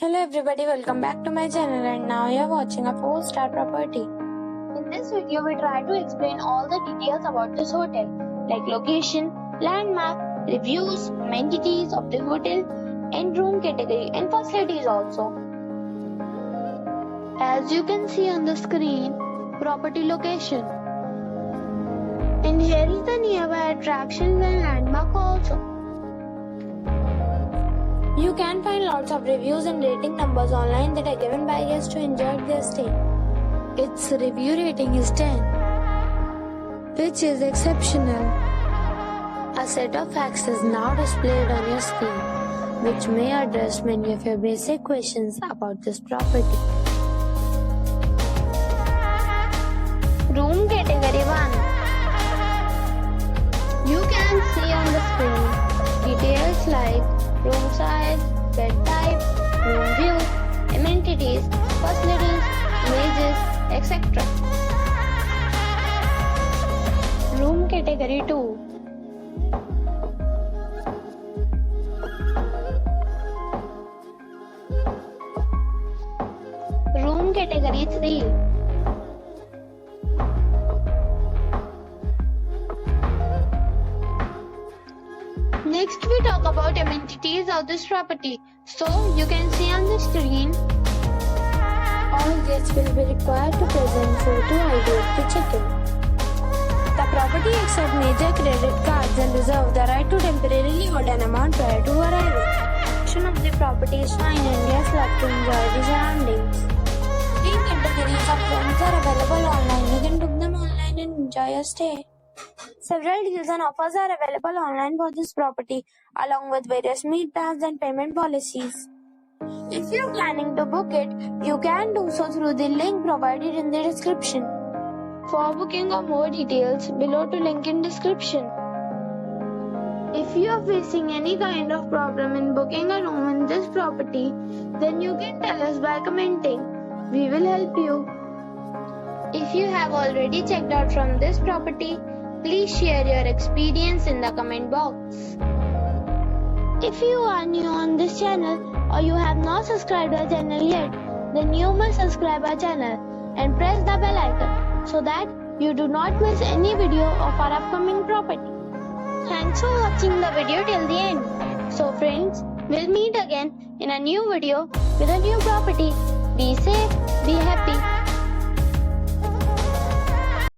Hello everybody, welcome back to my channel and now you are watching a 4-star property. In this video, we try to explain all the details about this hotel, like location, landmark, reviews, amenities of the hotel, and room category and facilities also. As you can see on the screen, property location. And here is the nearby attractions and landmark also. You can find lots of reviews and rating numbers online that are given by guests to enjoy their stay. Its review rating is 10, which is exceptional. A set of facts is now displayed on your screen, which may address many of your basic questions about this property. Room category 1. You can see on the screen details like room size, bed type, room view, amenities, facilities, images, etc. Room category 2. Room category 3. Next we talk about amenities of this property. So you can see on the screen. All guests will be required to present photo ID at the check-in. The property accepts major credit cards and reserves the right to temporarily hold an amount prior to arrival. Action of the property is fine and guests love to enjoy the surroundings. 3 categories of rooms are available online. You can book them online and enjoy your stay. Several deals and offers are available online for this property, along with various meal plans and payment policies. If you are planning to book it, you can do so through the link provided in the description. For booking or more details, below to link in description. If you are facing any kind of problem in booking a room in this property, then you can tell us by commenting. We will help you. If you have already checked out from this property, please share your experience in the comment box. If you are new on this channel or you have not subscribed our channel yet, then you must subscribe our channel and press the bell icon so that you do not miss any video of our upcoming property. Thanks for watching the video till the end. So friends, we'll meet again in a new video with a new property. Be safe, be happy.